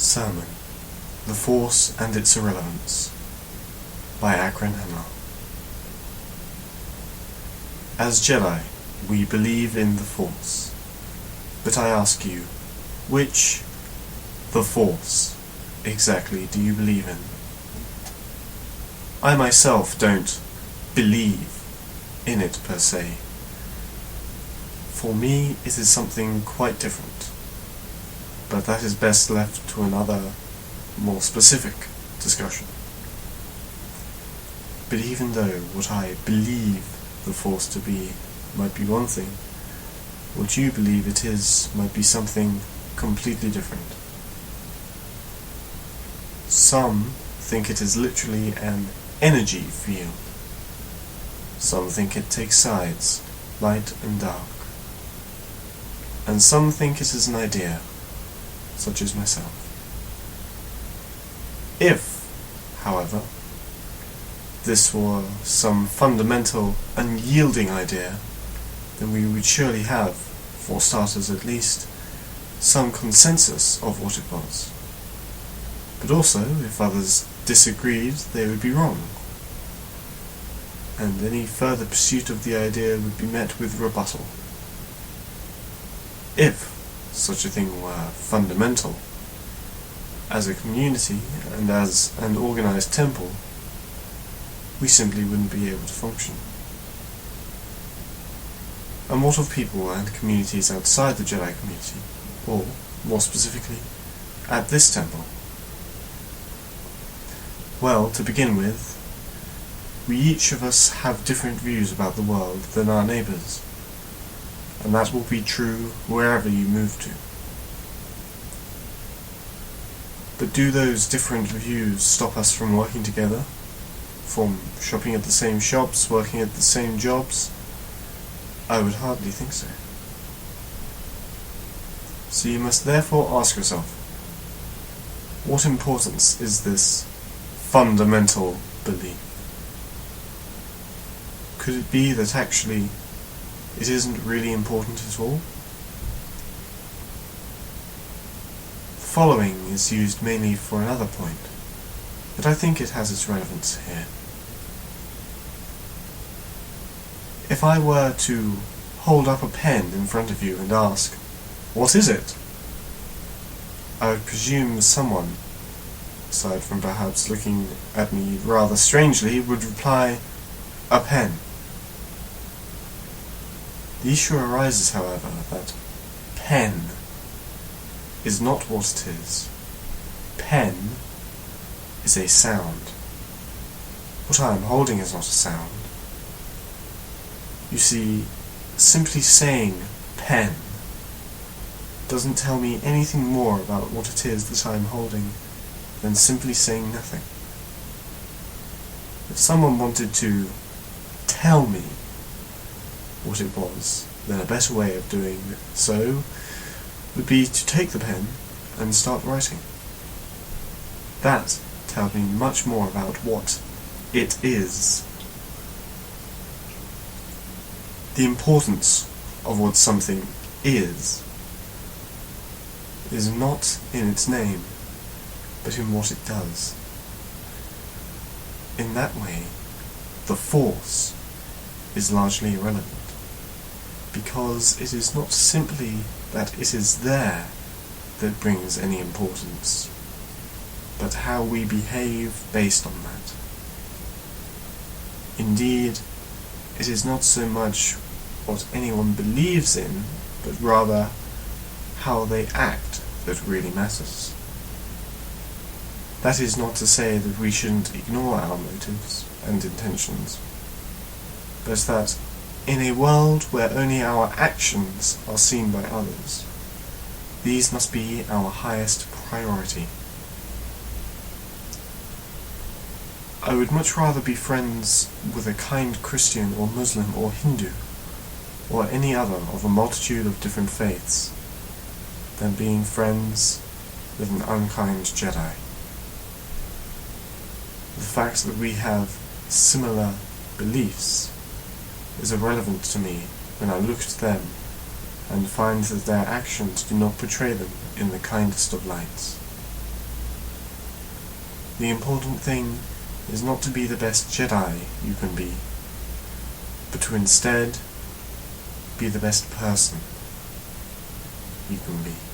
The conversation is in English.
Sermon, The Force and Its Irrelevance, by Akron Hemler. As Jedi, we believe in the Force. But I ask you, which the Force exactly do you believe in? I myself don't believe in it per se. For me, it is something quite different. But that is best left to another, more specific discussion. But even though what I believe the Force to be might be one thing, what you believe it is might be something completely different. Some think it is literally an energy field. Some think it takes sides, light and dark. And some think it is an idea, such as myself. If, however, this were some fundamental, unyielding idea, then we would surely have, for starters at least, some consensus of what it was. But also, if others disagreed, they would be wrong. And any further pursuit of the idea would be met with rebuttal. If such a thing were fundamental, as a community and as an organized temple, we simply wouldn't be able to function. And what of people and communities outside the Jedi community, or, more specifically, at this temple? Well, to begin with, we each of us have different views about the world than our neighbours, and that will be true wherever you move to. But do those different views stop us from working together? From shopping at the same shops, working at the same jobs? I would hardly think so. So you must therefore ask yourself, what importance is this fundamental belief? Could it be that actually it isn't really important at all? The following is used mainly for another point, but I think it has its relevance here. If I were to hold up a pen in front of you and ask, "What is it?" I would presume someone, aside from perhaps looking at me rather strangely, would reply, "A pen." The issue arises, however, that pen is not what it is. Pen is a sound. What I am holding is not a sound. You see, simply saying pen doesn't tell me anything more about what it is that I am holding than simply saying nothing. If someone wanted to tell me what it was, then a better way of doing so would be to take the pen and start writing. That tells me much more about what it is. The importance of what something is not in its name, but in what it does. In that way, the Force is largely irrelevant, because it is not simply that it is there that brings any importance, but how we behave based on that. Indeed, it is not so much what anyone believes in, but rather how they act that really matters. That is not to say that we shouldn't ignore our motives and intentions, but that in a world where only our actions are seen by others, these must be our highest priority. I would much rather be friends with a kind Christian or Muslim or Hindu, or any other of a multitude of different faiths, than being friends with an unkind Jedi. The fact that we have similar beliefs is irrelevant to me when I look at them and find that their actions do not portray them in the kindest of lights. The important thing is not to be the best Jedi you can be, but to instead be the best person you can be.